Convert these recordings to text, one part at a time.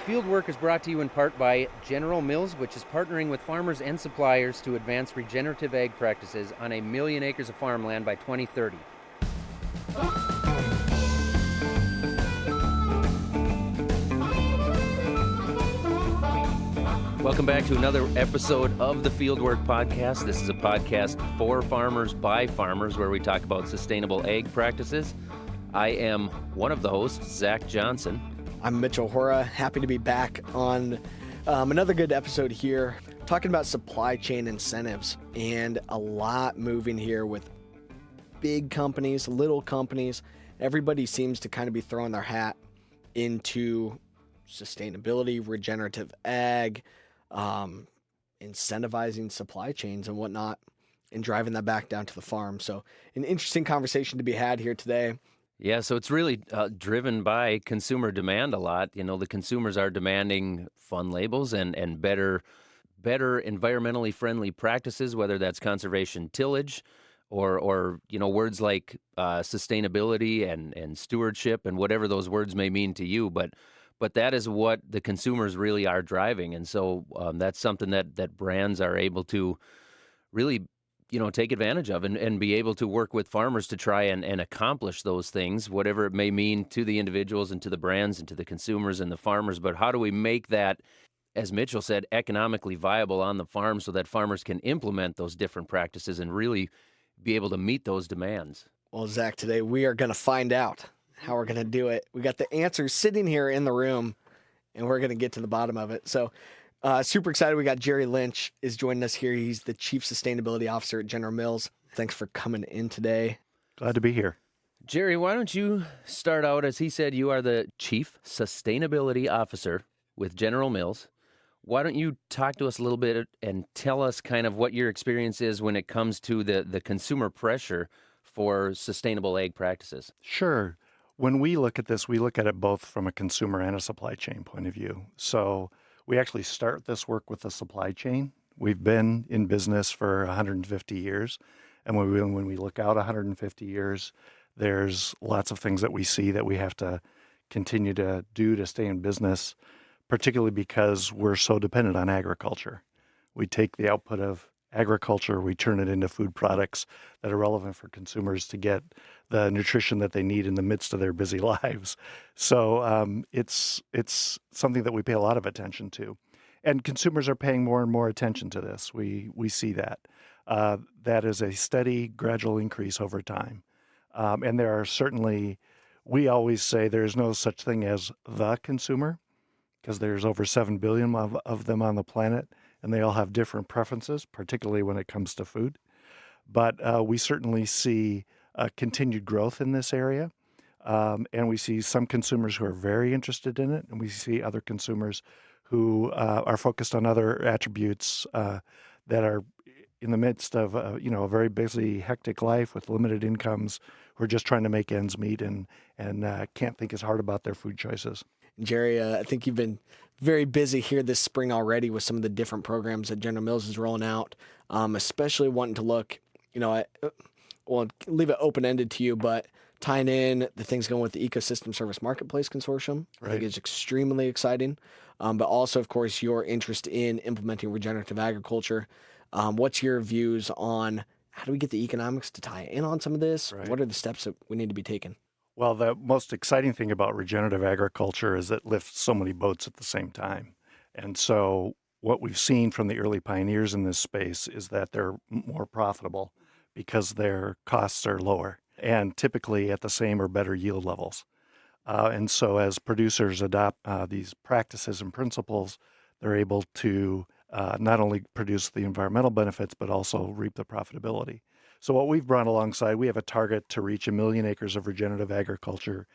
Fieldwork is brought to you in part by General Mills, which is partnering with farmers and suppliers to advance regenerative ag practices on 1,000,000 acres of farmland by 2030. Welcome back to another episode of the Fieldwork Podcast. This is a podcast for farmers by farmers where we talk about sustainable ag practices. I am one of the hosts, Zach Johnson. I'm Mitchell Hora. Happy to be back on another good episode here, talking about supply chain incentives, and a lot moving here with big companies, little companies. Everybody seems to kind of be throwing their hat into sustainability, regenerative ag, incentivizing supply chains and whatnot, and driving that back down to the farm. So an interesting conversation to be had here today. Yeah, so it's really driven by consumer demand a lot. You know, the consumers are demanding fun labels and better environmentally friendly practices, whether that's conservation tillage or words like sustainability and stewardship and whatever those words may mean to you. But that is what the consumers really are driving. And so that's something that brands are able to really take advantage of and be able to work with farmers to try and accomplish those things, whatever it may mean to the individuals and to the brands and to the consumers and the farmers. But how do we make that, as Mitchell said, economically viable on the farm so that farmers can implement those different practices and really be able to meet those demands? Well, Zach, today we are going to find out how we're going to do it. We got the answers sitting here in the room, and we're going to get to the bottom of it. So super excited. We got Jerry Lynch is joining us here. He's the Chief Sustainability Officer at General Mills. Thanks for coming in today. Glad to be here. Jerry, why don't you start out? As he said, you are the Chief Sustainability Officer with General Mills. Why don't you talk to us a little bit and tell us kind of what your experience is when it comes to the consumer pressure for sustainable ag practices? Sure. When we look at this, we look at it both from a consumer and a supply chain point of view. So we actually start this work with the supply chain. We've been in business for 150 years. And when we look out 150 years, there's lots of things that we see that we have to continue to do to stay in business, particularly because we're so dependent on agriculture. We take the output of agriculture, we turn it into food products that are relevant for consumers to get the nutrition that they need in the midst of their busy lives. So it's something that we pay a lot of attention to. And consumers are paying more and more attention to this. We see that. That is a steady, gradual increase over time. And there are certainly, we always say there's no such thing as the consumer, because there's over 7 billion of them on the planet, and they all have different preferences, particularly when it comes to food. But we certainly see continued growth in this area, and we see some consumers who are very interested in it, and we see other consumers who are focused on other attributes that are in the midst of a very busy, hectic life with limited incomes, who are just trying to make ends meet and can't think as hard about their food choices. Jerry, I think you've been very busy here this spring already with some of the different programs that General Mills is rolling out, especially wanting to look, well, leave it open-ended to you, but tying in the things going with the Ecosystem Service Marketplace Consortium, I think is extremely exciting. But also, of course, your interest in implementing regenerative agriculture. What's your views on how do we get the economics to tie in on some of this? Right. What are the steps that we need to be taking? Well, the most exciting thing about regenerative agriculture is it lifts so many boats at the same time. And so what we've seen from the early pioneers in this space is that they're more profitable because their costs are lower and typically at the same or better yield levels. And so as producers adopt these practices and principles, they're able to not only produce the environmental benefits, but also reap the profitability. So what we've brought alongside, we have a target to reach 1,000,000 acres of regenerative agriculture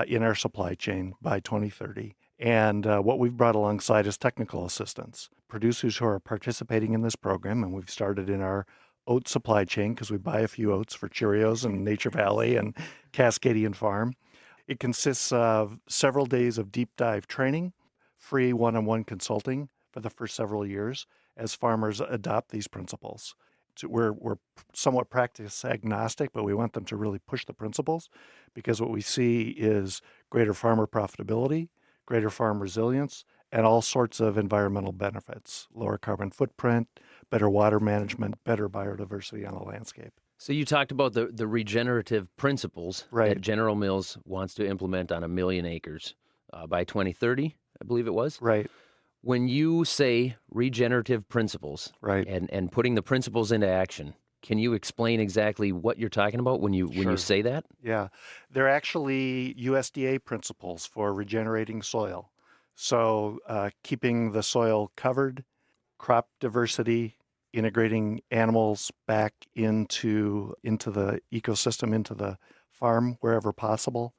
in our supply chain by 2030. And what we've brought alongside is technical assistance. Producers who are participating in this program, and we've started in our oat supply chain because we buy a few oats for Cheerios and Nature Valley and Cascadian Farm. It consists of several days of deep dive training, free one-on-one consulting for the first several years as farmers adopt these principles. We're somewhat practice agnostic, but we want them to really push the principles because what we see is greater farmer profitability, greater farm resilience, and all sorts of environmental benefits, lower carbon footprint, better water management, better biodiversity on the landscape. So you talked about the regenerative principles that Right, General Mills wants to implement on 1 million acres by 2030, I believe it was. right, When you say regenerative principles right. and putting the principles into action, can you explain exactly what you're talking about when you Sure. say that? Yeah. They're actually USDA principles for regenerating soil. So keeping the soil covered, crop diversity, integrating animals back into the ecosystem, into the farm wherever possible,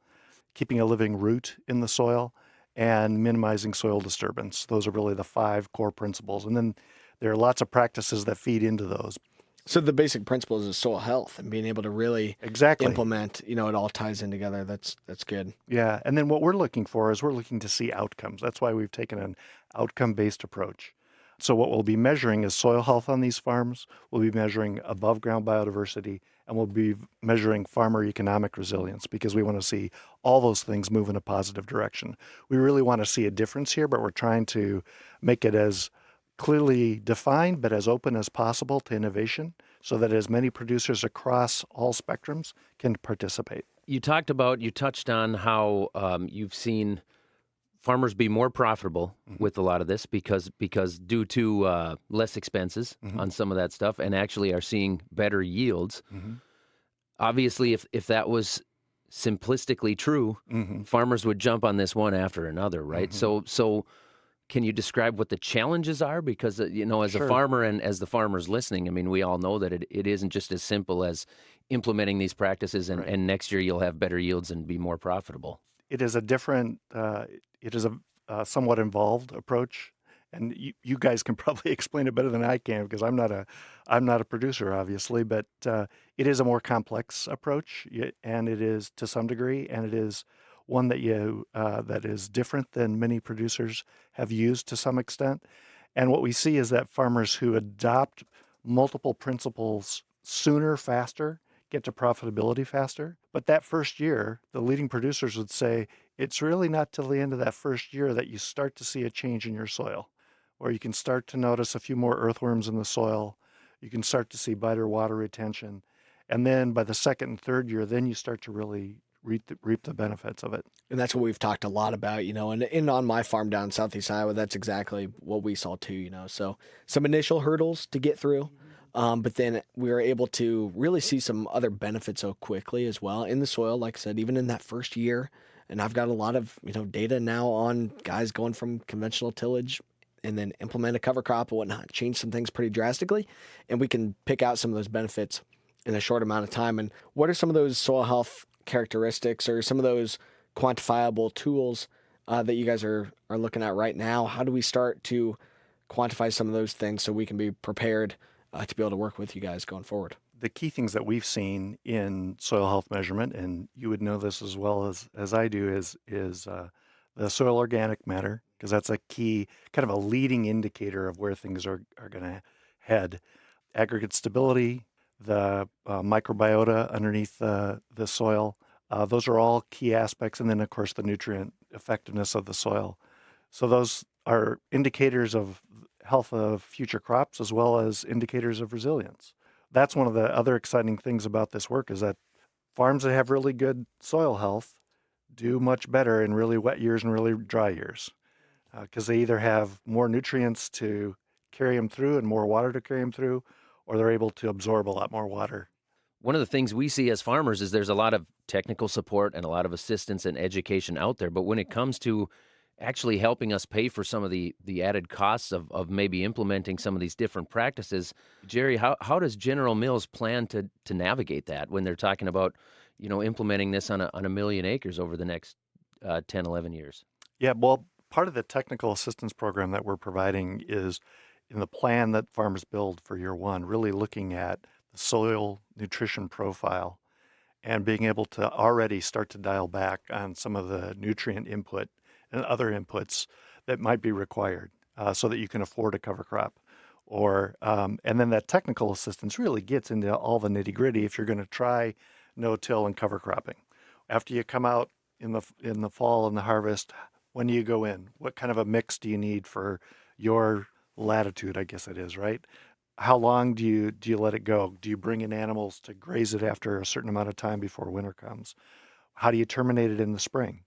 keeping a living root in the soil, and minimizing soil disturbance. Those are really the 5 core principles. And then there are lots of practices that feed into those. So the basic principles is soil health and being able to really Exactly. implement, it all ties in together. That's good. Yeah. And then what we're looking for is we're looking to see outcomes. That's why we've taken an outcome-based approach. So what we'll be measuring is soil health on these farms. We'll be measuring above ground biodiversity, and we'll be measuring farmer economic resilience because we want to see all those things move in a positive direction. We really want to see a difference here, but we're trying to make it as clearly defined but as open as possible to innovation so that as many producers across all spectrums can participate. You touched on how you've seen farmers be more profitable Mhm. with a lot of this because due to less expenses Mhm. on some of that stuff, and actually are seeing better yields. Mhm. Obviously, if that was simplistically true, Mhm. farmers would jump on this one after another, right? Mhm. So can you describe what the challenges are? Because as a Sure. farmer and as the farmers listening, I mean, we all know that it isn't just as simple as implementing these practices and, Right. and next year you'll have better yields and be more profitable. It is a different, it is a somewhat involved approach, and you guys can probably explain it better than I can because I'm not a producer, obviously, but it is a more complex approach, and it is to some degree, and it is one that is different than many producers have used to some extent. And what we see is that farmers who adopt multiple principles sooner, faster, get to profitability faster. But that first year, the leading producers would say it's really not till the end of that first year that you start to see a change in your soil, or you can start to notice a few more earthworms in the soil. You can start to see better water retention. And then by the second and third year, then you start to really reap the benefits of it. And that's what we've talked a lot about, and on my farm down in Southeast Iowa, that's exactly what we saw too, So some initial hurdles to get through, but then we were able to really see some other benefits so quickly as well in the soil, like I said, even in that first year. And I've got a lot of, data now on guys going from conventional tillage and then implement a cover crop and whatnot, change some things pretty drastically. And we can pick out some of those benefits in a short amount of time. And what are some of those soil health characteristics or some of those quantifiable tools that you guys are looking at right now? How do we start to quantify some of those things so we can be prepared to be able to work with you guys going forward? The key things that we've seen in soil health measurement, and you would know this as well as I do, is the soil organic matter, because that's a key kind of a leading indicator of where things are going to head. Aggregate stability, the microbiota underneath the soil, those are all key aspects, and then of course the nutrient effectiveness of the soil. So those are indicators of health of future crops as well as indicators of resilience. That's one of the other exciting things about this work is that farms that have really good soil health do much better in really wet years and really dry years because they either have more nutrients to carry them through and more water to carry them through, or they're able to absorb a lot more water. One of the things we see as farmers is there's a lot of technical support and a lot of assistance and education out there. But when it comes to actually helping us pay for some of the added costs of maybe implementing some of these different practices, Jerry, how does General Mills plan to navigate that when they're talking about, implementing this on 1 million acres over the next 10, 11 years? Yeah, well, part of the technical assistance program that we're providing is in the plan that farmers build for year one, really looking at the soil nutrition profile and being able to already start to dial back on some of the nutrient input and other inputs that might be required so that you can afford a cover crop. And then that technical assistance really gets into all the nitty gritty if you're going to try no-till and cover cropping. After you come out in the fall and the harvest, when you go in? What kind of a mix do you need for your latitude, I guess it is, right? How long do you let it go? Do you bring in animals to graze it after a certain amount of time before winter comes? How do you terminate it in the spring?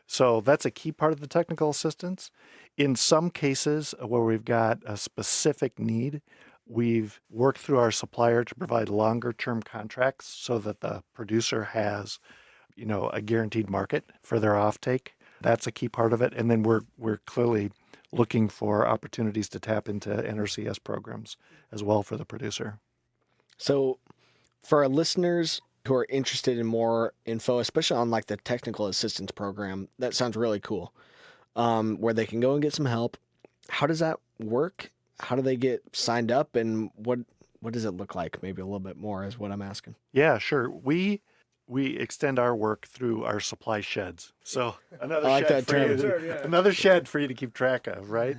So that's a key part of the technical assistance. In some cases where we've got a specific need, we've worked through our supplier to provide longer term contracts so that the producer has, a guaranteed market for their offtake. That's a key part of it. And then we're clearly looking for opportunities to tap into NRCS programs as well for the producer. So for our listeners who are interested in more info, especially on like the technical assistance program, that sounds really cool. Where they can go and get some help. How does that work? How do they get signed up, and what does it look like? Maybe a little bit more is what I'm asking. Yeah, sure. We extend our work through our supply sheds. So another I like shed that for you, term. another shed for you to keep track of, right?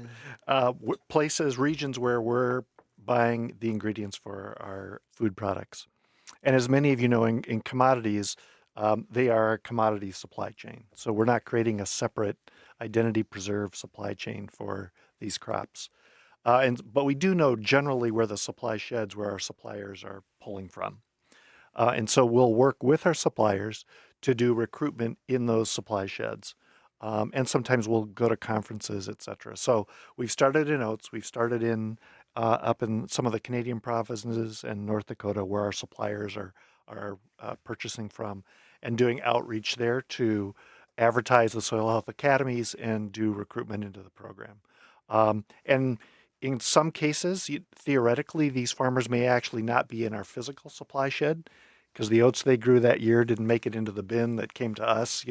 Places, regions where we're buying the ingredients for our food products. And as many of you know, in commodities, they are a commodity supply chain. So we're not creating a separate identity preserved supply chain for these crops. But we do know generally where the supply sheds, where our suppliers are pulling from. And so we'll work with our suppliers to do recruitment in those supply sheds. And sometimes we'll go to conferences, et cetera. So we've started in oats. We've started in up in some of the Canadian provinces and North Dakota where our suppliers are purchasing from, and doing outreach there to advertise the soil health academies and do recruitment into the program. And in some cases, theoretically, these farmers may actually not be in our physical supply shed because the oats they grew that year didn't make it into the bin that came to us,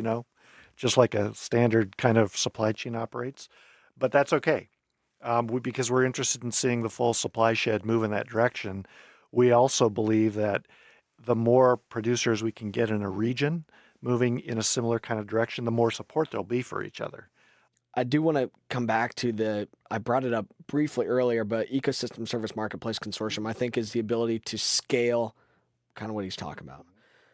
just like a standard kind of supply chain operates. But that's okay because we're interested in seeing the full supply shed move in that direction. We also believe that the more producers we can get in a region moving in a similar kind of direction, the more support there'll be for each other. I do want to come back to I brought it up briefly earlier, but Ecosystem Service Marketplace Consortium, I think, is the ability to scale kind of what he's talking about.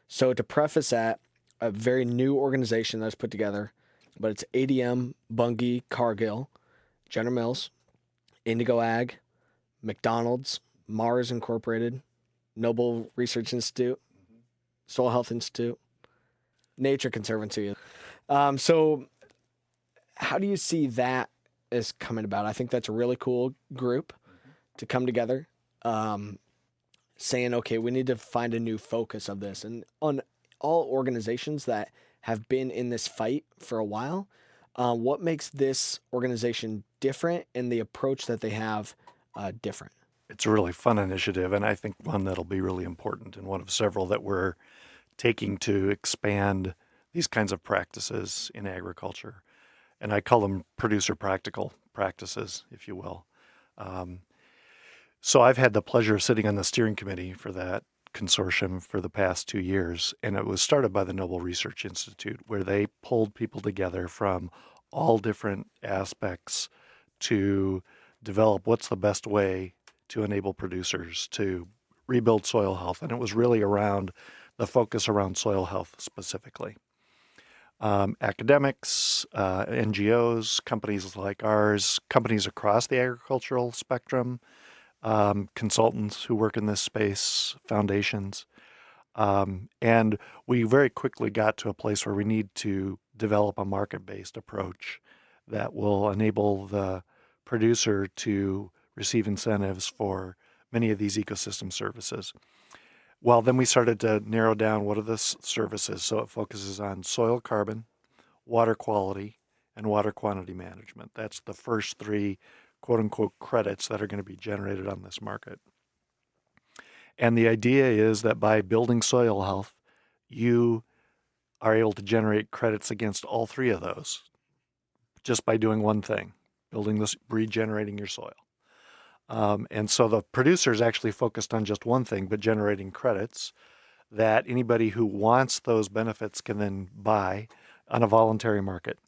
So to preface that, a very new organization that's put together, but it's ADM, Bunge, Cargill, General Mills, Indigo Ag, McDonald's, Mars Incorporated, Noble Research Institute, Soil Health Institute, Nature Conservancy. So how do you see that as coming about? I think that's a really cool group to come together, saying, okay, we need to find a new focus of this. And on all organizations that have been in this fight for a while, what makes this organization different and the approach that they have different? It's a really fun initiative, and I think one that'll be really important, and one of several that we're taking to expand these kinds of practices in agriculture. And I call them producer practical practices, if you will. So I've had the pleasure of sitting on the steering committee for that consortium for the past 2 years, and it was started by the Noble Research Institute, where they pulled people together from all different aspects to develop what's the best way to enable producers to rebuild soil health. And it was really around the focus around soil health specifically. Academics, NGOs, companies like ours, companies across the agricultural spectrum, consultants who work in this space, foundations. And we very quickly got to a place where we need to develop a market-based approach that will enable the producer to receive incentives for many of these ecosystem services. Well, then we started to narrow down what are the services. So it focuses on soil carbon, water quality, and water quantity management. That's the first three quote unquote credits that are going to be generated on this market. And the idea is that by building soil health, you are able to generate credits against all three of those just by doing one thing, regenerating your soil. And so the producer is actually focused on just one thing, but generating credits that anybody who wants those benefits can then buy on a voluntary market.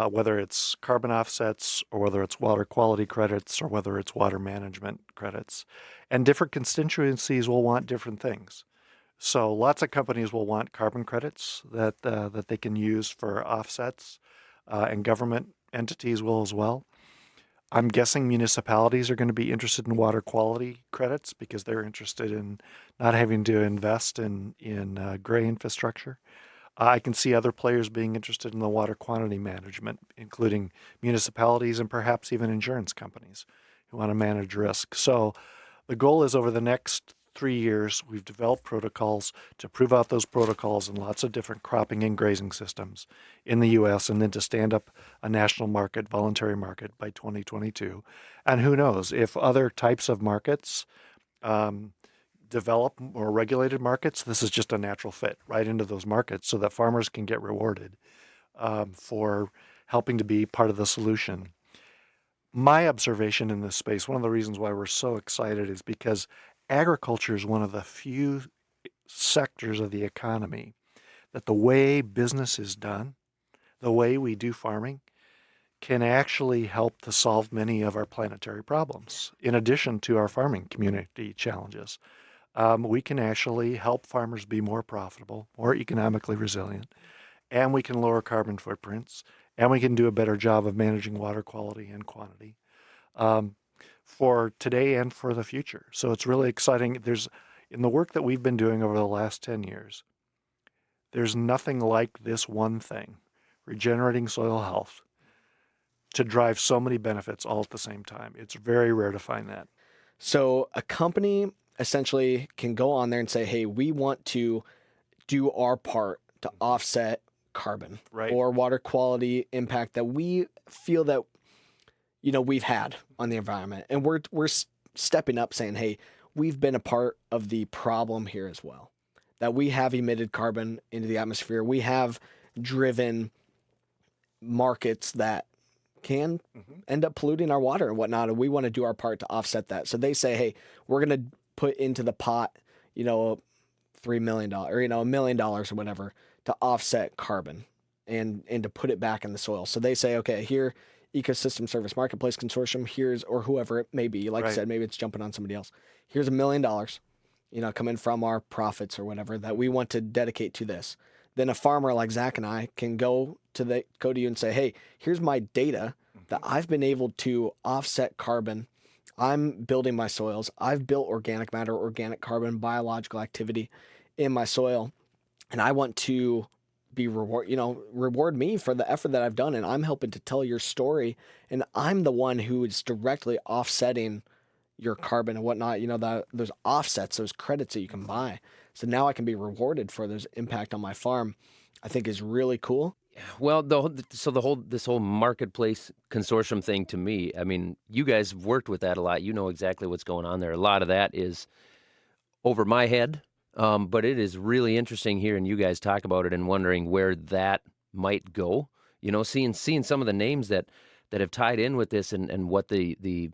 Whether it's carbon offsets or whether it's water quality credits or whether it's water management credits. And different constituencies will want different things. So lots of companies will want carbon credits that they can use for offsets, and government entities will as well. I'm guessing municipalities are going to be interested in water quality credits because they're interested in not having to invest in gray infrastructure. I can see other players being interested in the water quantity management, including municipalities and perhaps even insurance companies who want to manage risk. So the goal is over the next 3 years, we've developed protocols to prove out those protocols in lots of different cropping and grazing systems in the US, and then to stand up a national market, voluntary market by 2022. And who knows, if other types of markets um, develop more regulated markets, this is just a natural fit right into those markets so that farmers can get rewarded for helping to be part of the solution. My observation in this space, one of the reasons why we're so excited is because agriculture is one of the few sectors of the economy that the way business is done, the way we do farming, can actually help to solve many of our planetary problems. In addition to our farming community challenges, we can actually help farmers be more profitable, more economically resilient, and we can lower carbon footprints, and we can do a better job of managing water quality and quantity um, for today and for the future. So it's really exciting. In the work that we've been doing over the last 10 years, there's nothing like this one thing, regenerating soil health, to drive so many benefits all at the same time. It's very rare to find that. So a company essentially can go on there and say, hey, we want to do our part to offset carbon Right. or water quality impact that we feel that we've had on the environment, and we're stepping up saying, hey, we've been a part of the problem here as well, that we have emitted carbon into the atmosphere, we have driven markets that can end up polluting our water and whatnot, and we want to do our part to offset that. So they say, hey, we're going to put into the pot, $3 million or $1 million or whatever to offset carbon and to put it back in the soil. So they say, okay, here, Ecosystem Service Marketplace Consortium, here's, or whoever it may be, like I said, maybe it's jumping on somebody else. Here's $1 million, coming from our profits or whatever that we want to dedicate to this. Then a farmer like Zach and I can go to you and say, hey, here's my data that I've been able to offset carbon. I'm building my soils. I've built organic matter, organic carbon, biological activity in my soil, and I want to be reward me for the effort that I've done, and I'm helping to tell your story, and I'm the one who is directly offsetting your carbon and whatnot, those offsets, those credits that you can buy. So now I can be rewarded for this impact on my farm, I think is really cool. Well, this whole marketplace consortium thing, to me, I mean, you guys have worked with that a lot. You know exactly what's going on there. A lot of that is over my head, but it is really interesting hearing you guys talk about it and wondering where that might go. Seeing some of the names that have tied in with this and what the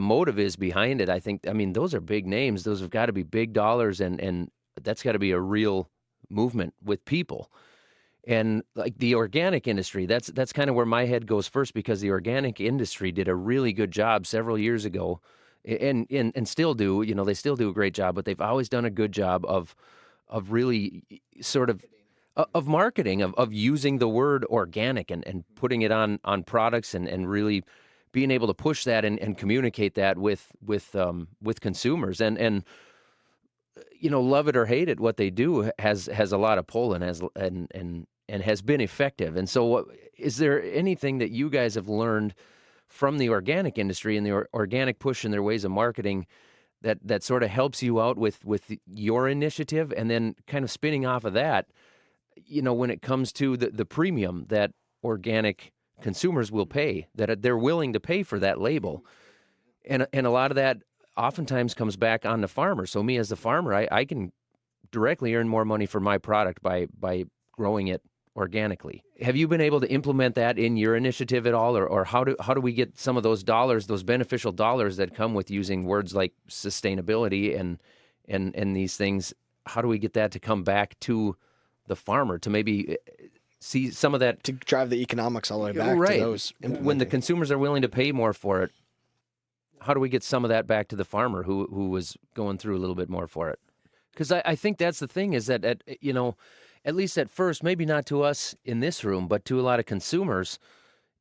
motive is behind it. I mean, those are big names. Those have got to be big dollars, and that's got to be a real movement with people. And like the organic industry, that's kind of where my head goes first, because the organic industry did a really good job several years ago, and still do. They still do a great job, but they've always done a good job of really sort of marketing, of using the word organic and putting it on products and really being able to push that and communicate that with consumers and love it or hate it, what they do has a lot of pull and has been effective. And so, is there anything that you guys have learned from the organic industry and the organic push and their ways of marketing that sort of helps you out with your initiative, and then kind of spinning off of that, when it comes to the premium that organic consumers will pay, that they're willing to pay for that label, and a lot of that oftentimes comes back on the farmer. So me as the farmer, I can directly earn more money for my product by growing it organically. Have you been able to implement that in your initiative at all, or how do we get some of those dollars, those beneficial dollars that come with using words like sustainability and these things? How do we get that to come back to the farmer to maybe see some of that, to drive the economics all the way back right, to those when the consumers are willing to pay more for it? How do we get some of that back to the farmer who was going through a little bit more for it? Because I think that's the thing is that, at least at first, maybe not to us in this room, but to a lot of consumers,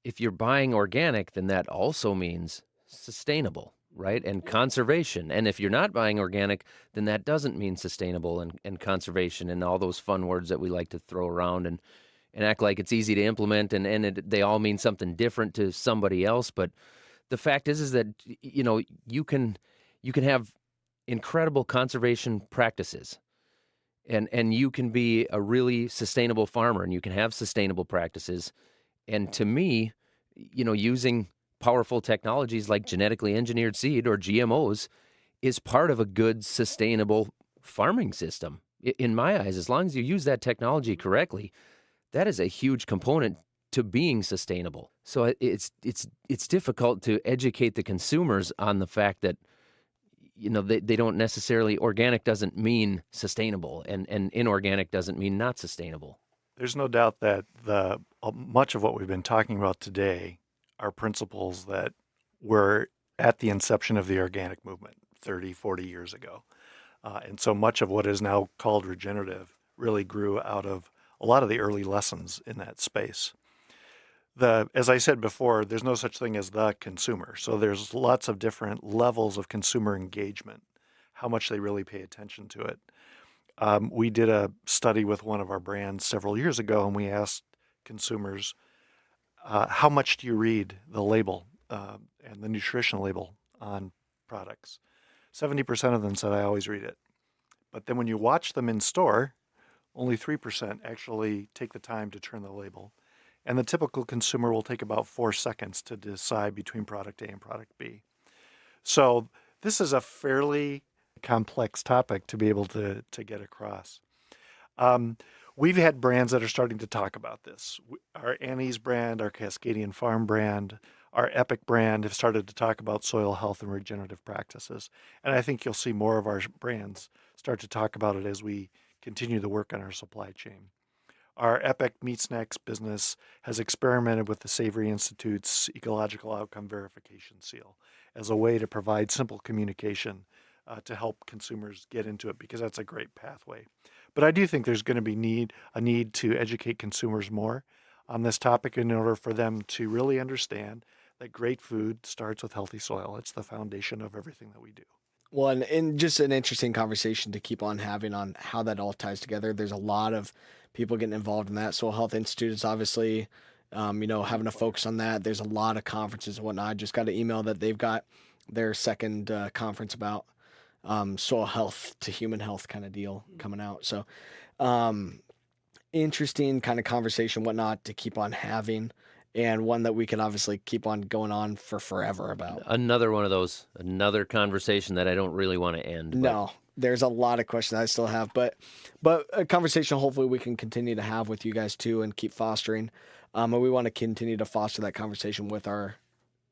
if you're buying organic, then that also means sustainable, right? And conservation. And if you're not buying organic, then that doesn't mean sustainable and conservation and all those fun words that we like to throw around and act like it's easy to implement they all mean something different to somebody else. But the fact is that, you can have incredible conservation practices and you can be a really sustainable farmer and you can have sustainable practices. And to me, using powerful technologies like genetically engineered seed or GMOs is part of a good sustainable farming system. In my eyes, as long as you use that technology correctly, that is a huge component to being sustainable. So it's difficult to educate the consumers on the fact that they don't necessarily, organic doesn't mean sustainable and inorganic doesn't mean not sustainable. There's no doubt that much of what we've been talking about today are principles that were at the inception of the organic movement 30, 40 years ago. And so much of what is now called regenerative really grew out of a lot of the early lessons in that space. As I said before, there's no such thing as the consumer. So there's lots of different levels of consumer engagement, how much they really pay attention to it. We did a study with one of our brands several years ago, and we asked consumers, how much do you read the label and the nutrition label on products? 70% of them said, I always read it. But then when you watch them in store, only 3% actually take the time to turn the label. And the typical consumer will take about 4 seconds to decide between product A and product B. So this is a fairly complex topic to be able to get across. We've had brands that are starting to talk about this. Our Annie's brand, our Cascadian Farm brand, our Epic brand have started to talk about soil health and regenerative practices. And I think you'll see more of our brands start to talk about it as we continue the work on our supply chain. Our Epic Meat Snacks business has experimented with the Savory Institute's Ecological Outcome Verification Seal as a way to provide simple communication to help consumers get into it, because that's a great pathway. But I do think there's going to be a need to educate consumers more on this topic in order for them to really understand that great food starts with healthy soil. It's the foundation of everything that we do. Well, and just an interesting conversation to keep on having on how that all ties together. There's a lot of people getting involved in that. Soil Health Institute is obviously, having a focus on that. There's a lot of conferences and whatnot. I just got an email that they've got their second conference about soil health to human health kind of deal coming out. So interesting kind of conversation, whatnot, to keep on having, and one that we can obviously keep on going on for forever about. Another one of those, another conversation that I don't really want to end. No, there's a lot of questions I still have, but a conversation hopefully we can continue to have with you guys too and keep fostering. And we want to continue to foster that conversation with our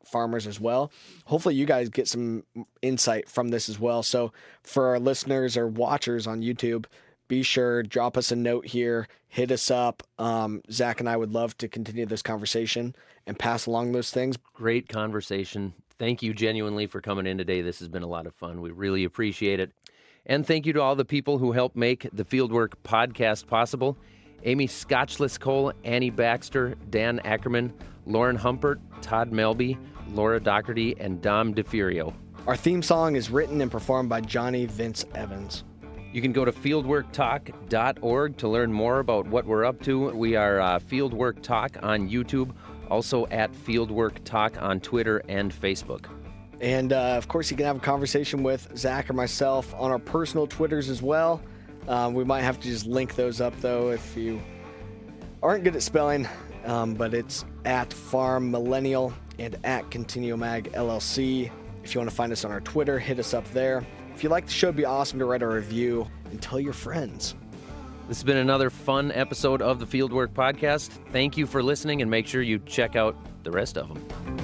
farmers as well. Hopefully you guys get some insight from this as well. So for our listeners or watchers on YouTube, be sure, drop us a note here, hit us up. Zach and I would love to continue this conversation and pass along those things. Great conversation. Thank you genuinely for coming in today. This has been a lot of fun. We really appreciate it. And thank you to all the people who helped make the Fieldwork podcast possible. Amy Scotchless-Cole, Annie Baxter, Dan Ackerman, Lauren Humpert, Todd Melby, Laura Doherty, and Dom DeFurio. Our theme song is written and performed by Johnny Vince Evans. You can go to fieldworktalk.org to learn more about what we're up to. We are Fieldwork Talk on YouTube, also at Fieldwork Talk on Twitter and Facebook. And of course, you can have a conversation with Zach or myself on our personal Twitters as well. We might have to just link those up, though, if you aren't good at spelling. But it's at Farm Millennial and at Continuumag LLC. If you want to find us on our Twitter, hit us up there. If you like the show, it'd be awesome to write a review and tell your friends. This has been another fun episode of the Fieldwork Podcast. Thank you for listening, and make sure you check out the rest of them.